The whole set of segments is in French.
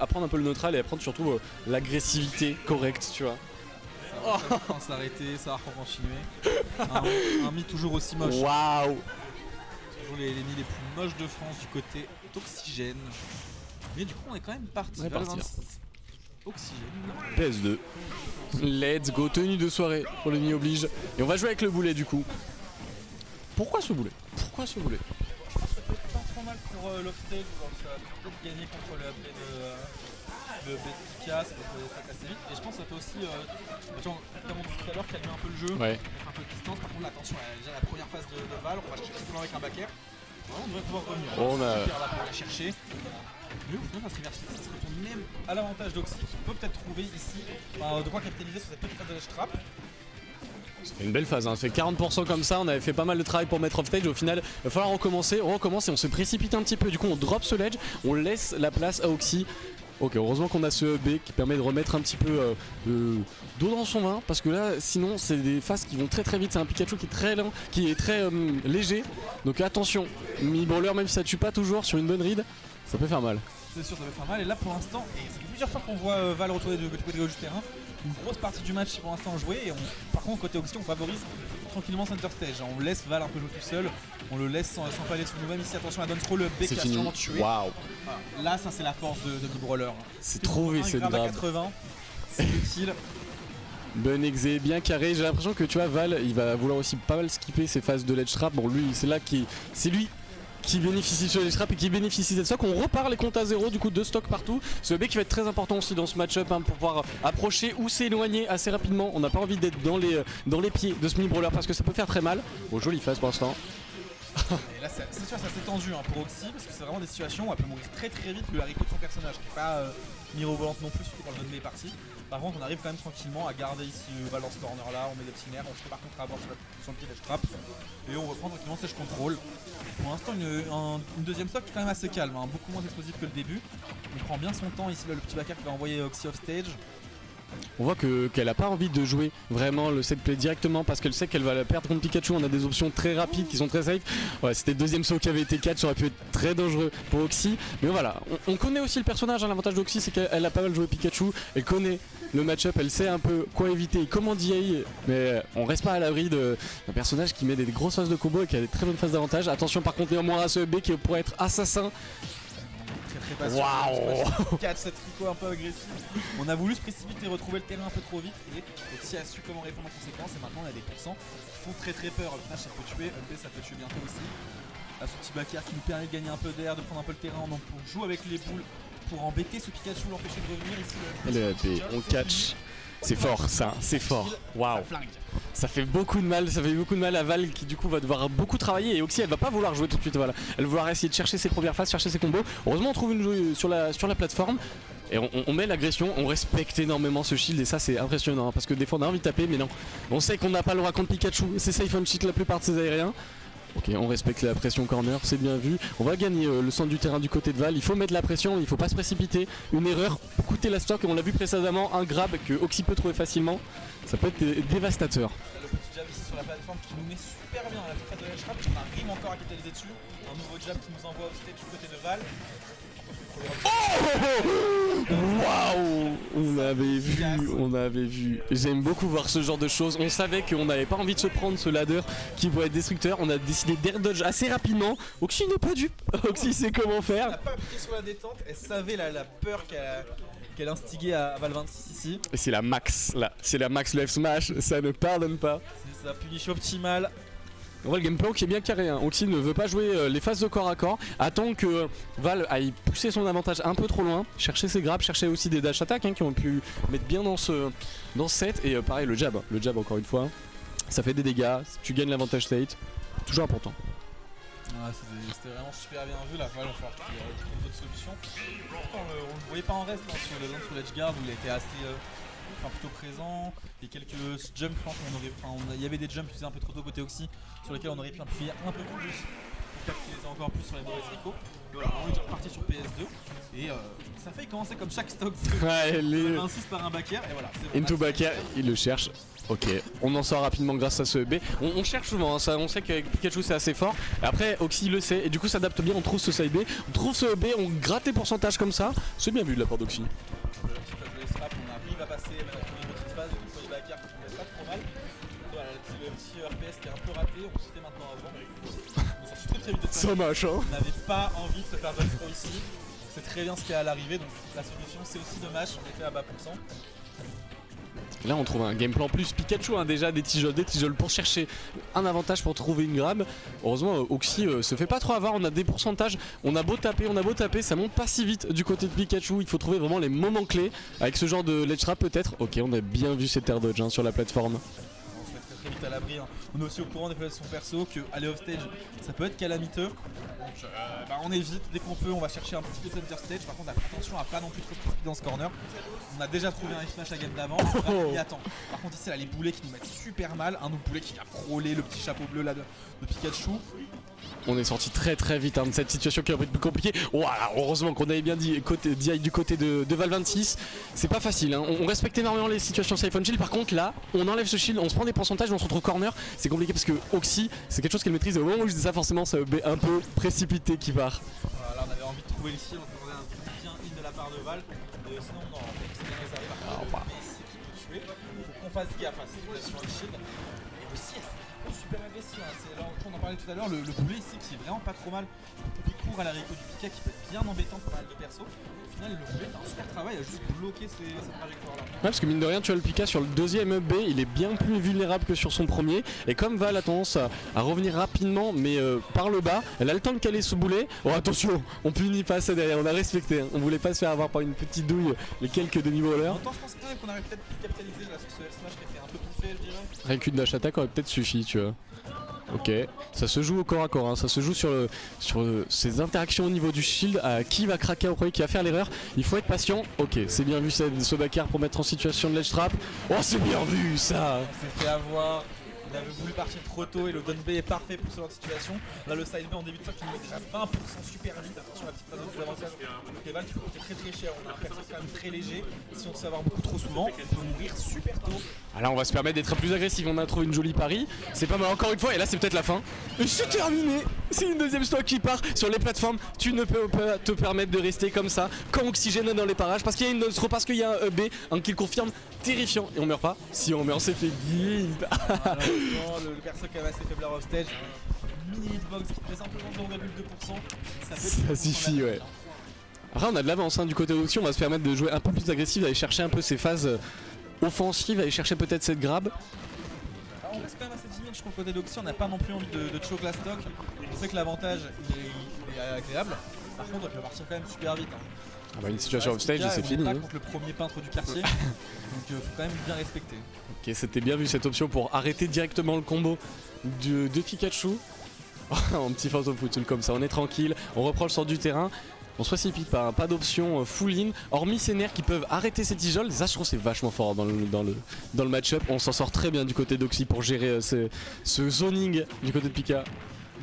apprendre un peu le neutral et apprendre surtout l'agressivité correcte, tu vois. Ça va s'arrêter, ça va continuer. Un mi toujours aussi moche. Waouh. Toujours les mi les plus moches de France du côté d'Oxygène. Mais du coup on est quand même parti. On est parti, Oxygène. PS2. Let's go, tenue de soirée pour le mi oblige. Et on va jouer avec le boulet du coup. Pourquoi ce boulet? Pourquoi ce boulet? Je pense que ça peut être pas trop mal pour l'off-stage, ça va peut-être gagner contre le update de Pika, ça peut trouver ça assez vite. Et je pense que ça peut aussi, comme on dit tout à l'heure, calmer un peu le jeu, Ouais. mettre un peu de distance. Par contre, attention, déjà la première phase de Val, on va chercher simplement avec un backer. On devrait pouvoir revenir. On a... Super là pour aller chercher. Mais au final, ça se retourne même à l'avantage d'Oxy qui peut peut-être trouver ici de quoi capitaliser sur cette petite phase de ledge trap. C'est une belle phase, hein. C'est 40% comme ça, on avait fait pas mal de travail pour mettre off stage, au final il va falloir recommencer, on recommence et on se précipite un petit peu, du coup on drop ce ledge, on laisse la place à Oxy. Ok, heureusement qu'on a ce B qui permet de remettre un petit peu d'eau dans son vin, parce que là sinon c'est des phases qui vont très très vite, c'est un Pikachu qui est très lent, qui est très léger, donc attention, mi-brawler même si ça tue pas toujours sur une bonne read, ça peut faire mal. C'est sûr, ça va faire mal. Et là, pour l'instant, et ça fait plusieurs fois qu'on voit Val retourner du côté gauche du terrain. Une grosse partie du match pour l'instant jouée. Et par contre, côté Oxy, on favorise tranquillement Center Stage. On laisse Val un peu jouer tout seul. On le laisse s'empaler sur nous-mêmes. Ici, attention à Donsro, le B qui a sûrement tué. Waouh. Là, ça, c'est la force de mi-brawler. C'est trouvé cette grab. 80, c'est utile. Bon exé, bien carré. J'ai l'impression que tu vois, Val, il va vouloir aussi pas mal skipper ses phases de ledge trap. Bon, lui, c'est là c'est lui qui bénéficie sur les traps et qui bénéficie de stock. On repart les comptes à zéro, du coup 2 stocks partout. Ce B qui va être très important aussi dans ce match-up pour pouvoir approcher ou s'éloigner assez rapidement. On n'a pas envie d'être dans les pieds de ce mini-brawler parce que ça peut faire très mal. Oh, jolie phase pour l'instant. Et là, c'est sûr, c'est assez tendu pour Oxy parce que c'est vraiment des situations où elle peut mourir très très vite le haricot de son personnage qui n'est pas mirobolante non plus, surtout quand le mode B est parti. Par contre, on arrive quand même tranquillement à garder ici Val dans ce corner là, on met des petits nerfs, on se fait par contre avoir sur le pied d'edge trap et on reprend tranquillement stage control. Pour l'instant, une deuxième stock quand même assez calme, beaucoup moins explosif que le début. On prend bien son temps ici, là, le petit backer qui va envoyer Oxy off stage. On voit qu'elle a pas envie de jouer vraiment le set play directement parce qu'elle sait qu'elle va la perdre contre Pikachu. On a des options très rapides qui sont très safe. Ouais, c'était le deuxième saut qui avait été 4, ça aurait pu être très dangereux pour Oxy. Mais voilà, on connaît aussi le personnage, l'avantage d'Oxy c'est qu'elle a pas mal joué Pikachu. Elle connaît le match-up, elle sait un peu quoi éviter et comment DI. Mais on reste pas à l'abri d'un personnage qui met des grosses phases de combo et qui a des très bonnes phases d'avantage. Attention par contre néanmoins à ce B qui pourrait être assassin. Waouh, 4 cette tricot un peu agressif. On a voulu se précipiter, retrouver le terrain un peu trop vite et Oxy a su comment répondre en conséquence. Et maintenant on a des pourcents qui font très peur. Le Flash ça peut tuer, MP ça peut tuer bientôt aussi. Là ce petit backer qui nous permet de gagner un peu d'air, de prendre un peu le terrain. Donc on joue avec les boules pour embêter ce Pikachu, l'empêcher de revenir ici. On catch. C'est fort ça, c'est fort. Waouh. Ça fait beaucoup de mal, à Val qui du coup va devoir beaucoup travailler et Oxy elle va pas vouloir jouer tout de suite, voilà. Elle va vouloir essayer de chercher ses premières phases, chercher ses combos. Heureusement on trouve une joueuse sur la plateforme et on met l'agression, on respecte énormément ce shield et ça c'est impressionnant parce que des fois on a envie de taper mais non. On sait qu'on n'a pas le droit contre Pikachu, c'est safe on cheat la plupart de ses aériens. Ok, on respecte la pression corner, c'est bien vu. On va gagner le centre du terrain du côté de Val. Il faut mettre la pression, il faut pas se précipiter. Une erreur peut coûter la stock et on l'a vu précédemment, un grab que Oxy peut trouver facilement. Ça peut être dévastateur. Le petit jab ici sur la plateforme qui nous met super bien à la phase de ledge trap. On arrive encore à capitaliser dessus. Un nouveau jab qui nous envoie au stage du côté de Val. Waouh, on avait vu. J'aime beaucoup voir ce genre de choses. On savait qu'on n'avait pas envie de se prendre ce ladder qui pourrait être destructeur. On a décidé d'air dodge assez rapidement. Oxy n'est pas dupe. Oxy sait comment faire. Elle n'a pas appliqué sur la détente. Elle savait la peur qu'elle instiguait à Val 26 ici. Et c'est la max là. C'est la max left smash. Ça ne pardonne pas. C'est sa punition optimale. On voit le gameplay qui est bien carré, hein. Oxy ne veut pas jouer les phases de corps à corps, attend que Val aille pousser son avantage un peu trop loin, chercher ses grabs, chercher aussi des dash attack qui ont pu mettre bien dans ce set. Et pareil le jab encore une fois, ça fait des dégâts, tu gagnes l'avantage state, toujours important. C'était vraiment super bien vu, la Val va falloir trouver d'autres solutions. Pourtant on le voyait pas en reste sur l'edge guard où il était assez... plutôt présent, et quelques jumps il y avait des jumps qui faisaient un peu trop tôt côté Oxy sur lesquels on aurait pu appuyer un peu plus pour capitaliser encore plus sur les mauvaises tricot. Voilà, on est déjà reparti sur PS2 et ça fait commencer comme chaque stock. Ouais, On insiste par un backer et voilà. Into backer, il le cherche. Ok, on en sort rapidement grâce à ce B. On cherche souvent, hein, ça, on sait qu'avec Pikachu c'est assez fort. Et après, Oxy le sait et du coup s'adapte bien, on trouve ce side B, on trouve ce B, on gratte les pourcentages comme ça. C'est bien vu de la part d'Oxy. On arrive à passer une petite phase sur les backers qui ne pas trop mal. Voilà, le petit RPS qui est un peu raté, on se fait maintenant avant. On s'en sortit très vite de ça. Ça marche, hein. On n'avait pas envie de se faire bonne throw ici. C'est très bien ce qui est à l'arrivée, donc la solution c'est aussi dommage, on était à bas pourcent. Là on trouve un game plan plus Pikachu, hein, déjà des tijoles pour chercher un avantage pour trouver une grab. Heureusement Oxy se fait pas trop avoir, on a des pourcentages, on a beau taper, ça monte pas si vite du côté de Pikachu, il faut trouver vraiment les moments clés avec ce genre de ledge trap peut-être. Ok, on a bien vu cet air dodge hein, sur la plateforme. On se met très vite à l'abri, hein. On est aussi au courant des faiblesses de son perso, qu'aller off stage ça peut être calamiteux. Donc on évite, dès qu'on peut on va chercher un petit peu de center stage, par contre attention à pas non plus trop dans ce corner. On a déjà trouvé un F-smash à game d'avant, on y attend. Par contre ici là les boulets qui nous mettent super mal, un autre boulet qui vient crawler le petit chapeau bleu là de Pikachu. On est sorti très vite hein, de cette situation qui aurait été plus compliquée. Voilà, heureusement qu'on avait bien dit DI du côté de Val 26. C'est pas facile, hein. On respecte énormément les situations Siphon Shield. Par contre là, on enlève ce shield, on se prend des pourcentages, on se retrouve corner. C'est compliqué parce que Oxy, c'est quelque chose qu'elle maîtrise. Et au moment où je dis ça, forcément, ça un peu précipité qui part. Voilà, là on avait envie de trouver le shield, on demandait un petit bien in de la part de Val. Sinon non, c'est bien réservé par contre. Mais c'est qui peut tuer. Il faut qu'on fasse gaffe à cette situation avec shield. Et aussi, c'est super agressif. Hein. On en parlait tout à l'heure, le boulet ici qui est vraiment pas trop mal. Il court à la Rico du Pika qui peut être bien embêtant pour mal de perso. Au final, le boulet fait un super travail à juste bloquer cette trajectoire là. Ouais, parce que mine de rien, tu vois le Pika sur le deuxième B, il est bien plus vulnérable que sur son premier. Et comme Val a tendance à revenir rapidement, mais par le bas, elle a le temps de caler ce boulet. Oh attention, on punit pas ça derrière, on a respecté. Hein. On voulait pas se faire avoir par une petite douille les quelques demi-bowlers. En même temps, je pense quand même qu'on aurait peut-être pu capitaliser là, sur ce F-smash qui était un peu piffé, je dirais. Rien qu'une dash attack aurait peut-être suffi, tu vois. Ok, ça se joue au corps à corps, hein. Ça se joue sur ces interactions au niveau du shield, à qui va craquer au premier, qui va faire l'erreur. Il faut être patient. Ok, c'est bien vu ce backer pour mettre en situation de ledge trap. Oh, c'est bien vu ça. On s'est fait avoir. Il avait voulu partir trop tôt et le down B est parfait pour ce genre de situation. Là le side B en début de stock il nous met déjà 20% super vite. Attention la petite phase de désavantage. Donc les balles tu peux coûter très cher. On a un perso quand même très léger. Si on se fait avoir beaucoup trop souvent, on peut mourir super tôt. Ah là on va se permettre d'être plus agressif, on a trouvé une jolie pari. C'est pas mal encore une fois et là c'est peut-être la fin. Et c'est terminé. C'est une deuxième stock qui part sur les plateformes. Tu ne peux pas te permettre de rester comme ça quand Oxygène dans les parages. Parce qu'il y a une nostro, parce qu'il y a un EB, un kill confirme terrifiant. Et on meurt pas. Si on meurt c'est fait guild. Le perso qui avait assez faible off stage, mini hitbox qui fait simplement 0,2%. Ça suffit, ouais. Après on a de l'avance hein, du côté d'Oxy, on va se permettre de jouer un peu plus agressif, d'aller chercher un peu ces phases offensives, aller chercher peut-être cette grab. Alors on reste quand même assez timide, je trouve, côté d'Oxy, on n'a pas non plus envie de choke la stock. On sait que l'avantage il est agréable, par contre il peut partir quand même super vite. Hein. Ah bah une situation offstage et c'est fini. On est pas contre le premier peintre du quartier, donc faut quand même bien respecter. Ok, c'était bien vu cette option pour arrêter directement le combo de Pikachu. En petit phantom football comme ça, on est tranquille, on reprend le sort du terrain. On se précipite pas, hein, pas d'option full in, hormis ces nerfs qui peuvent arrêter ces tijoles. Et ça je trouve c'est vachement fort dans le match-up. On s'en sort très bien du côté d'Oxy pour gérer ce zoning du côté de Pika.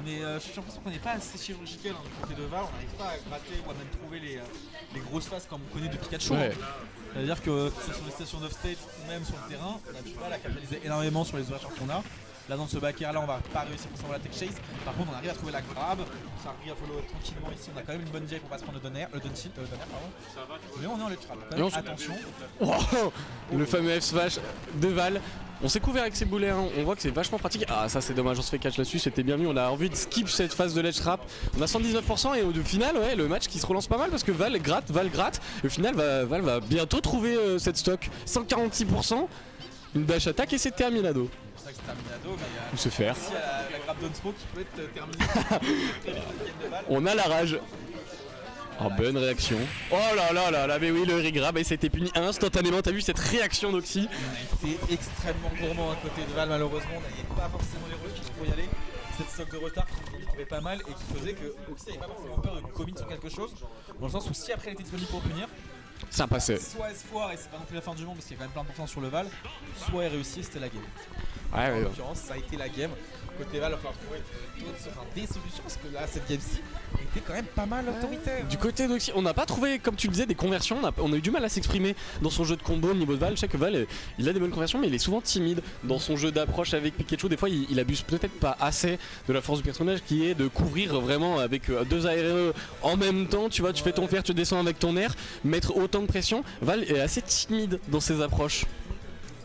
Mais je suis l'impression qu'on n'est pas assez chirurgical hein, du côté de Val, on n'arrive pas à gratter ou à même trouver les grosses phases comme on connaît de Pikachu. Ouais. C'est-à-dire que c'est sur les stations d'off-stage ou même sur le terrain, on a du mal à capitaliser énormément sur les ouvertures qu'on a. Là dans ce backer là on va pas réussir pour la tech chase. Par contre on arrive à trouver la grab, ça arrive à follow tranquillement ici, on a quand même une bonne jet pour pas se prendre le donner pardon. Mais on est en ledge trap, attention. Wow, le fameux F-smash de Val. On s'est couvert avec ses boulets, hein. On voit que c'est vachement pratique. Ah ça c'est dommage, on se fait catch là-dessus, c'était bien mis, on a envie de skip cette phase de ledge trap. On a 119% et au final ouais, le match qui se relance pas mal parce que Val gratte. Et au final Val va bientôt trouver cette stock. 146%, une dash attack et c'est terminado. C'est ça que c'est terminado, mais il se faire. Ici la grab down smoke qui peut être terminée. On a la rage. Oh bonne réaction. Oh là mais oui le regrab et c'était puni instantanément. T'as vu cette réaction d'Oxy? On a été extrêmement gourmand à côté de Val malheureusement. On n'avait pas forcément les ressources pour y aller. Cette stock de retard qu'on trouvait pas mal et qui faisait que Oxy n'avait pas forcément peur de commit sur quelque chose. Dans le sens où si après elle était disponible pour punir, ça passait. Soit elle se foire et c'est pas non plus la fin du monde parce qu'il y a quand même plein de pourcents sur le Val, soit elle réussit et c'était la game. Ouais, En ouais. l'occurrence, ça a été la game. Côté Valve, il va falloir trouver des solutions parce que là, cette game-ci était quand même pas mal autoritaire. Du côté d'Oxy, on n'a pas trouvé, comme tu le disais, des conversions. On a eu du mal à s'exprimer dans son jeu de combo au niveau de Val. Je sais que Val, il a des bonnes conversions, mais il est souvent timide dans son jeu d'approche avec Pikachu. Des fois, il abuse peut-être pas assez de la force du personnage qui est de couvrir vraiment avec 2 ARE en même temps. Tu vois, tu fais ton fer, tu descends avec ton air, mettre autant de pression. Val est assez timide dans ses approches.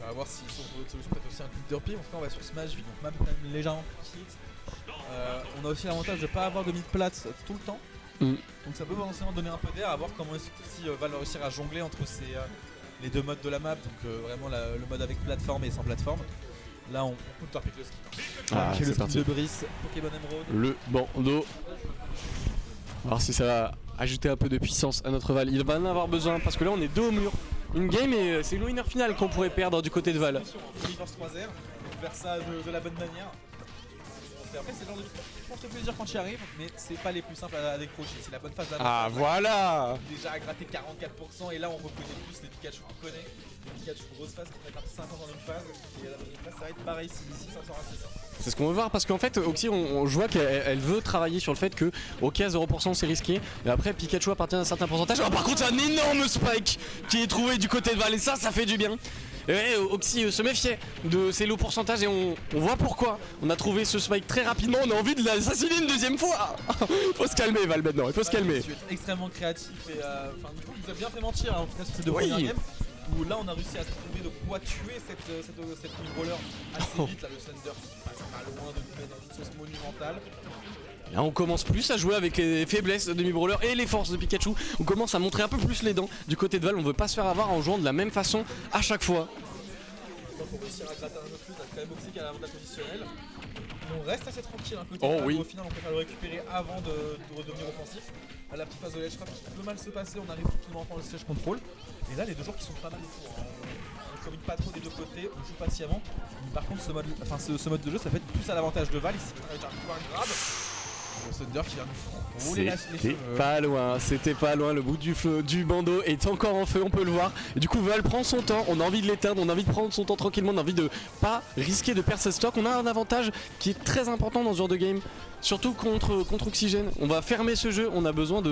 On va voir s'ils sont pour d'autres solutions, peut-être aussi un clip de repli. En tout cas, on va sur Smashville, donc map quand même légèrement plus petite. On a aussi l'avantage de ne pas avoir de mid-plate tout le temps. Donc ça peut potentiellement donner un peu d'air, à voir comment est-ce que si va réussir à jongler entre les deux modes de la map, donc vraiment le mode avec plateforme et sans plateforme. Là on counterpick le skill. Ah, le c'est skill parti. de Brice, Pokémon Emerald. Le bandeau. Alors si ça va ajouter un peu de puissance à notre Val, il va en avoir besoin parce que là on est dos au mur. Une game et c'est le winner final qu'on pourrait perdre du côté de Val. Attention, reverse 3R, donc faire ça de la bonne manière. Et après c'est le genre de victoire qui font très plaisir quand tu y arrives, mais c'est pas les plus simples à décrocher. C'est la bonne phase d'avantage. Ah voilà. Déjà à gratter 44% et là on reconnaît plus les Pikachu, on connaît. Les Pikachu grosse phase qui mettent un peu 50 en une phase et la deuxième phase ça va être pareil si ça sort assez bien. C'est ce qu'on veut voir parce qu'en fait Oxy je vois qu'elle veut travailler sur le fait que ok 0% c'est risqué et après Pikachu appartient à un certain pourcentage. Alors, par contre c'est un énorme spike qui est trouvé du côté de Val et ça fait du bien. Et Oxy se méfiait de ces lots pourcentages et on voit pourquoi. On a trouvé ce spike très rapidement, on a envie de l'assassiner une deuxième fois. Faut se calmer Val maintenant, il faut se calmer. Tu es extrêmement créatif et du coup il nous a bien fait mentir en tout cas sur ces deux Oui. premières games où là on a réussi à se trouver de quoi tuer cette mid-roller assez vite là le Thunder qui passe pas loin de nous mettre dans une sauce monumentale. Là on commence plus à jouer avec les faiblesses de Demi-Brawler et les forces de Pikachu. On commence à montrer un peu plus les dents du côté de Val, on veut pas se faire avoir en jouant de la même façon à chaque fois. Donc pour réussir à gratter un peu plus, on a quand même Oxy qui a l'avantage positionnel. On reste assez tranquille un côté Oh Val, oui. au final on préfère le récupérer avant de redevenir offensif. À la petite phase de ledge trap qui peut mal se passer, on arrive tranquillement à prendre le stage control. Et là les deux joueurs qui sont pas mal autour. On commune pas trop des deux côtés, on joue patiemment. Mais par contre ce mode de jeu ça fait plus à l'avantage de Val, ici on a déjà un grab. Le Thunder qui vient nous rouler les C'était cheveux. pas loin, le bout du bandeau est encore en feu, on peut le voir. Et du coup Val prend son temps, on a envie de l'éteindre, on a envie de prendre son temps tranquillement, on a envie de pas risquer de perdre ses stocks. On a un avantage qui est très important dans ce genre de game, surtout contre Oxygène. On va fermer ce jeu, on a besoin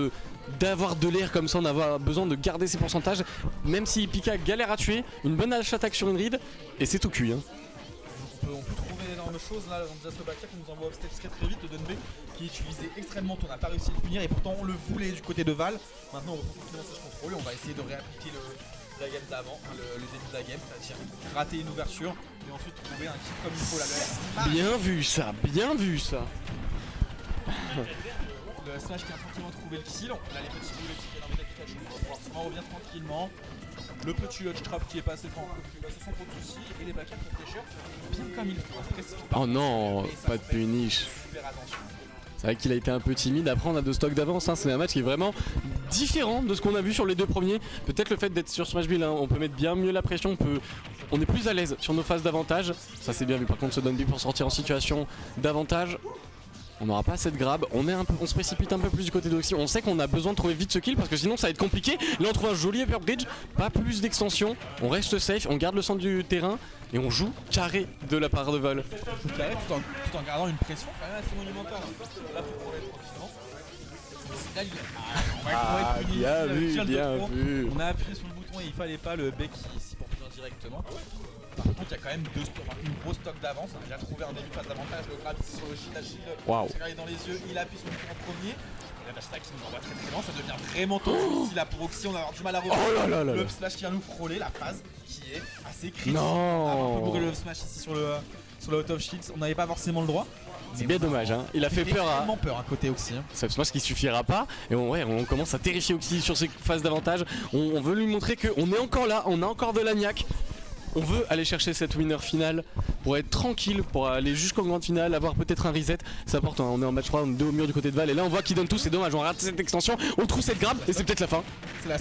d'avoir de l'air comme ça, on a besoin de garder ses pourcentages. Même si Pika galère à tuer, une bonne attaque sur une ride et c'est tout cuit. On peut trouver d'énormes choses là, on a ce backer qui nous envoie off stage très vite, le Dunbay qui est utilisé extrêmement tôt, on n'a pas réussi à le punir et pourtant on le voulait du côté de Val. Maintenant on reprend tranquillement ce contrôle et on va essayer de réappliquer la game d'avant, le début de la game, c'est-à-dire rater une ouverture et ensuite trouver un kill comme il faut là. Bien vu ça, bien vu ça. Le Smash qui a tranquillement trouvé le kill, on a les petits bullets qui viennent embêter Pikachu, on revient tranquillement. Le petit Hutch Trap qui est passé sans trop de soucis et les backers pour Fletcher bien comme il faut. On se précipite pas. Oh non, pas de punish. Super attention. C'est vrai qu'il a été un peu timide, après on a de stock d'avance, c'est un match qui est vraiment différent de ce qu'on a vu sur les deux premiers. Peut-être le fait d'être sur Smashville, on peut mettre bien mieux la pression, on est plus à l'aise sur nos phases d'avantage. Ça c'est bien vu, par contre ce Dunby pour sortir en situation d'avantage. On n'aura pas assez de grab, on se précipite un peu plus du côté d'Oxy, on sait qu'on a besoin de trouver vite ce kill parce que sinon ça va être compliqué. Là on trouve un joli upper bridge, pas plus d'extension, on reste safe, on garde le centre du terrain et on joue carré de la part de Val. Carré tout en gardant une pression quand même assez monumentale. Là faut courir tranquillement. Là, on va être puni ici, bien vu. On a appuyé sur le bouton et il fallait pas le bec ici pour punir directement. Par contre, il y a quand même une grosse stock d'avance. On a déjà trouvé un début de phase d'avantage. Le grab ici sur le shield, Waouh. il s'est regardé dans les yeux, il appuie sur le bouton en premier. Et la dash attack qui nous envoie très loin, ça devient vraiment tendu ici là pour Oxy. On va avoir du mal à revoir. Oh là là là. Le up smash qui vient nous frôler, la phase qui est assez critique. Non. On a un peu bourré le up smash ici sur le out of shields. On n'avait pas forcément le droit. C'est bien dommage, il a fait peur à... Vraiment peur à côté Oxy. C'est absolument ce qui suffira pas et on commence à terrifier Oxy sur ses phases d'avantage. On veut lui montrer qu'on est encore là, on a encore de la niaque. On veut aller chercher cette winner finale pour être tranquille, pour aller jusqu'en grande finale, avoir peut-être un reset. C'est important, on est en match 3, on est 2 au mur du côté de Val et là on voit qu'il donne tout, c'est dommage, on rate cette extension, on trouve cette grab et c'est peut-être la fin.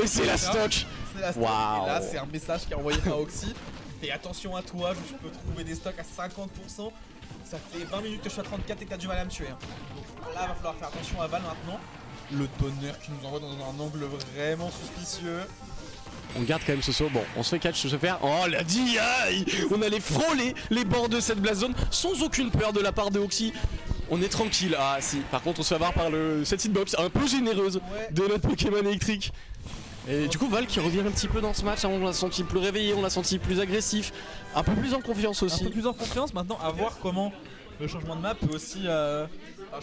Et c'est la stock. C'est la stock. Waouh. Et là c'est un message qui est envoyé par Oxy. Fais attention à toi, je peux trouver des stocks à 50%. Ça fait 20 minutes que je suis à 34 et que t'as du mal à me tuer. Donc là va falloir faire attention à Val maintenant. Le tonnerre qui nous envoie dans un angle vraiment suspicieux. On garde quand même ce saut. Bon, on se fait catch se faire. Oh la DI. On allait frôler les bords de cette blast zone sans aucune peur de la part de Oxy. On est tranquille. Ah si, par contre on se fait avoir par cette hitbox un peu généreuse de notre Pokémon électrique. Et du coup Val qui revient un petit peu dans ce match, on l'a senti plus réveillé, on l'a senti plus agressif, un peu plus en confiance aussi. Un peu plus en confiance, maintenant à voir comment le changement de map peut aussi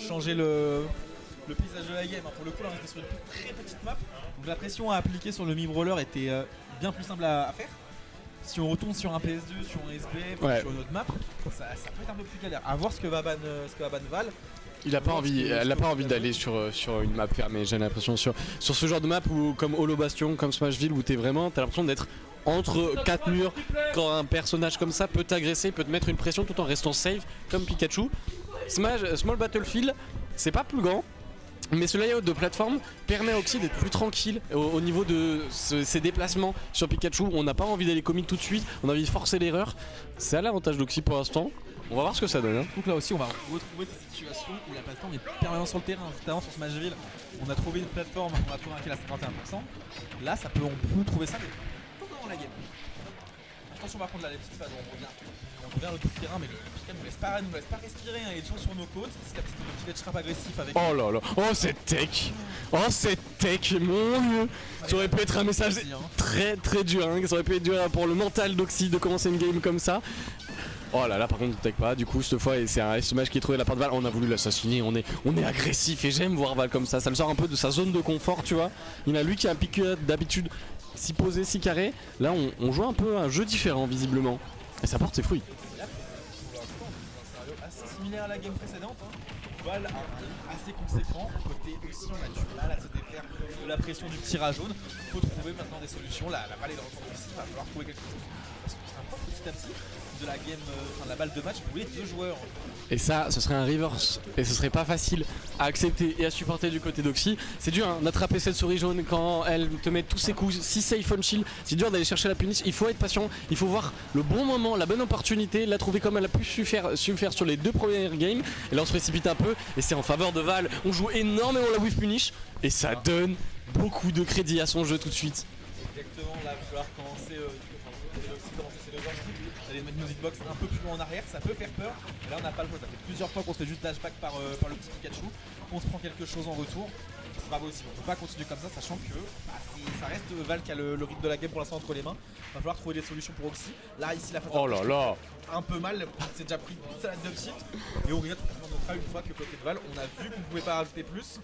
changer le paysage de la game. Pour le coup là on était sur une très petite map, donc la pression à appliquer sur le mid-roller était bien plus simple à faire. Si on retourne sur un PS2, sur un SBF, sur une autre map, ça peut être un peu plus galère. À voir ce que va ban Val. Elle n'a pas envie d'aller sur une map fermée, j'ai l'impression, sur ce genre de map où, comme Holo Bastion, comme Smashville, où t'as l'impression d'être entre 4 murs quand un personnage comme ça peut t'agresser, peut te mettre une pression tout en restant safe, comme Pikachu. Small Battlefield, c'est pas plus grand, mais ce layout de plateforme permet à Oxy d'être plus tranquille au niveau de ses déplacements sur Pikachu. On n'a pas envie d'aller commit tout de suite, on a envie de forcer l'erreur. C'est à l'avantage d'Oxy pour l'instant. On va voir ce que ça donne. Donc là aussi, on va retrouver cette situation où la plateforme est permanemment sur le terrain. Juste avant sur Smashville, on a trouvé une plateforme, on a trouvé un kill à 51%. Là, on peut trouver ça, mais tout dans la game. Attention, on va prendre là les petites phases, on revient à l'autre terrain, mais le Pikachu nous laisse pas respirer. Il y a des gens sur nos côtes. C'est la petite edge trap agressif avec. Oh là là, oh cette tech, mon dieu. Ça aurait pu être un message très très dur, ça aurait pu être dur pour le mental d'Oxy de commencer une game comme ça. Oh là là, par contre, on ne tech pas. Du coup, cette fois, c'est un S-Match qui est trouvé de la part de Val. On a voulu l'assassiner. On est agressif et j'aime voir Val comme ça. Ça le sort un peu de sa zone de confort, tu vois. Il a lui qui a un pick d'habitude si posé, si carré. Là, on joue un peu un jeu différent, visiblement. Et ça porte ses fruits. Assez similaire à la game précédente. Val a un aim assez conséquent. Côté aussi, on a du mal à se défaire de la pression du tirage jaune. Il faut trouver maintenant des solutions. La balle est de retour ici. Il va falloir trouver quelque chose. Parce que c'est un peu petit à petit de la game, la balle de match pour les deux joueurs. Et ça, ce serait un reverse. Et ce serait pas facile à accepter et à supporter du côté d'Oxy. C'est dur d'attraper cette souris jaune quand elle te met tous ses coups, si safe on shield. C'est dur d'aller chercher la punish. Il faut être patient, il faut voir le bon moment, la bonne opportunité, la trouver comme elle a pu su faire sur les 2 premières games. Et là on se précipite un peu et c'est en faveur de Val. On joue énormément la whiff punish et ça donne beaucoup de crédit à son jeu tout de suite. Exactement, là il va falloir commencer ses deux d'aller mettre nos hitbox un peu plus loin en arrière, ça peut faire peur. Et là on n'a pas le choix, ça fait plusieurs fois qu'on se fait juste dashback par le petit Pikachu, on se prend quelque chose en retour. C'est pas possible, on peut pas continuer comme ça, sachant que ça reste Val qui a le rythme de la game pour l'instant entre les mains. Il va falloir trouver des solutions pour Oxy. Là ici la phase un peu mal, c'est déjà pris une salade de shit. Et on regarde une fois que côté de Val, on a vu qu'on pouvait pas rajouter plus.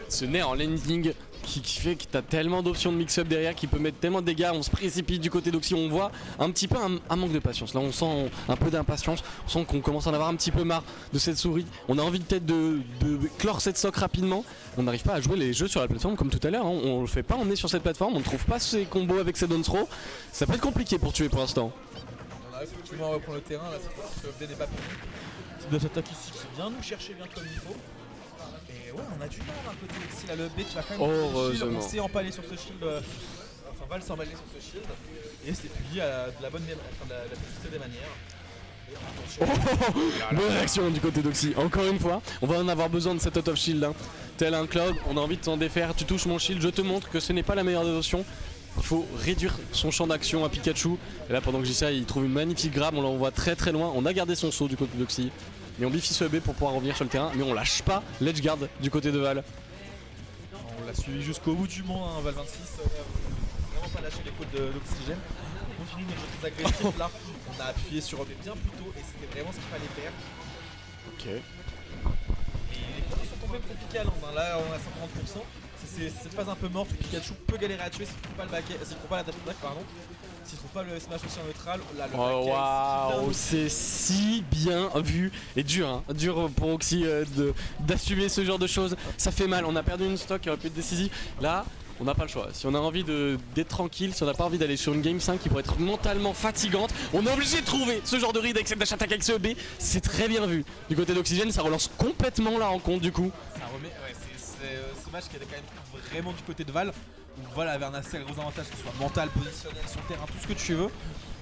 Ce nerf en landing qui fait que t'as tellement d'options de mix-up derrière qui peut mettre tellement de dégâts, on se précipite du côté d'Oxy, on voit un petit peu un manque de patience. Là on sent un peu d'impatience, on sent qu'on commence à en avoir un petit peu marre de cette souris. On a envie peut-être de clore cette sock rapidement. On n'arrive pas à jouer les jeux sur la plateforme comme tout à l'heure, on le fait pas, on est sur cette plateforme, on ne trouve pas ces combos avec ces down throw. Ça peut être compliqué pour tuer pour l'instant. On arrive effectivement à reprendre le terrain, là c'est ce n'est pas fini. C'est de cette attaque ici qui vient nous chercher bien comme il faut. Et ouais, on a du mal à côté Oxy, là le B qui va quand même shield, on s'est empalé sur ce shield, enfin Val s'est emballé sur ce shield, et c'est plié à de la bonne la petite des manières. Et attention. Bonne réaction du côté d'Oxy, encore une fois, on va en avoir besoin de cet out of shield, tel un Cloud, on a envie de s'en défaire, tu touches mon shield, je te montre que ce n'est pas la meilleure des options. Il faut réduire son champ d'action à Pikachu, et là pendant que j'y sais, il trouve une magnifique grab, on l'envoie très très loin, on a gardé son saut du côté d'Oxy. Et on bifie ce B pour pouvoir revenir sur le terrain, mais on lâche pas l'edge guard du côté de Val. On l'a suivi jusqu'au bout du monde, Val 26, vraiment pas lâché les côtes d'oxygène. On continue notre jeu très agressif là, on a appuyé sur B bien plus tôt et c'était vraiment ce qu'il fallait faire. Ok. Et les côtés sont tombés compliqués à l'angle, là on a 50%. C'est cette phase un peu morte où Pikachu peut galérer à tuer s'il trouve pas le baquet, s'il trouve pas la dash back, pardon. S'il trouve pas le smash aussi en neutral, là le waouh, c'est si bien vu et dur pour Oxy d'assumer ce genre de choses. Ça fait mal, on a perdu une stock qui aurait pu être décisive. Là, on n'a pas le choix. Si on a envie d'être tranquille, si on n'a pas envie d'aller sur une game 5 qui pourrait être mentalement fatigante, on est obligé de trouver ce genre de read avec cette dash attack avec ce B. C'est très bien vu. Du côté d'Oxygène, ça relance complètement la rencontre du coup. Ça remet, ouais, c'est ce match qui était quand même vraiment du côté de Val. Où Val avait un assez gros avantage, que ce soit mental, positionnel, sur terrain, tout ce que tu veux.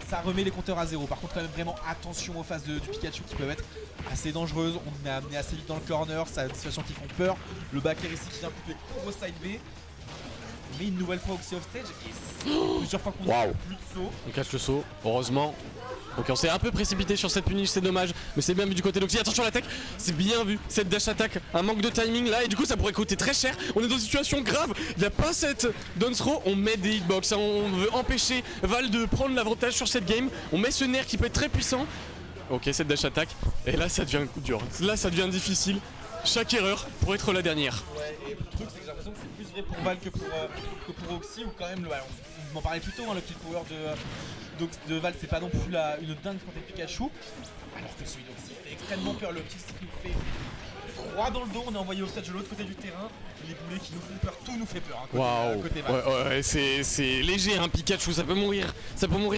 Ça remet les compteurs à zéro. Par contre, quand même vraiment attention aux phases du Pikachu qui peuvent être assez dangereuses. On est amené assez vite dans le corner, ça a des situations qui font peur. Le backer ici qui vient couper gros side B. met une nouvelle fois Oxy off stage et c'est plusieurs fois qu'on Waouh. plus de saut. On cache le saut, heureusement. Ok, on s'est un peu précipité sur cette punish, c'est dommage, mais c'est bien vu du côté d'Oxy. Attention à l'attaque, c'est bien vu, cette dash attack, un manque de timing là, et du coup ça pourrait coûter très cher. On est dans une situation grave, il n'y a pas cette down throw, on met des hitbox, hein, on veut empêcher Val de prendre l'avantage sur cette game. On met ce nerf qui peut être très puissant. Ok, cette dash attack, et là ça devient dur, là ça devient difficile. Chaque erreur pour être la dernière. Ouais, et le truc c'est que j'ai l'impression que c'est plus vrai pour Val que pour Oxy, ou quand même, on m'en parlait plus tôt, hein, le kill power de Val c'est pas non plus une dingue quand t'es Pikachu, alors que celui d'Oxy fait extrêmement peur. Le kill stick nous fait froid dans le dos, on est envoyé au stage de l'autre côté du terrain, les boulets qui nous font peur, tout nous fait peur hein, Waouh, côté Val. ouais, c'est léger hein, Pikachu, ça peut mourir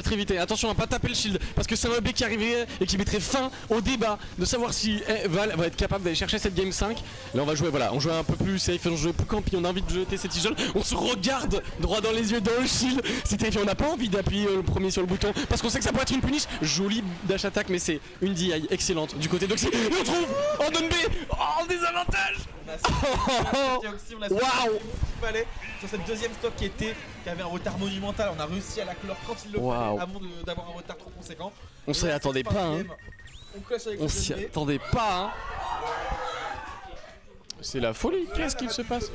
très vite. Et attention à pas taper le shield, parce que c'est un OB qui arriverait et qui mettrait fin au débat de savoir si Val va être capable d'aller chercher cette game 5. Là on va jouer, voilà, on joue un peu plus safe, on joue plus campi, on a envie de jeter cette tijole, on se regarde droit dans les yeux dans le shield, c'est terrifiant, on n'a pas envie d'appuyer le premier sur le bouton, parce qu'on sait que ça pourrait être une punish. Jolie dash attack, mais c'est une DI excellente du côté d'Oxy. Et on trouve en donne B, en désavantage. Waouh, qu'il fallait sur cette deuxième stock qui avait un retard monumental. On a réussi à la clore quand il le fallait avant d'avoir un retard trop conséquent. On s'y attendait pas hein. On s'y attendait pas hein. C'est la folie, qu'est-ce qu'il se passe?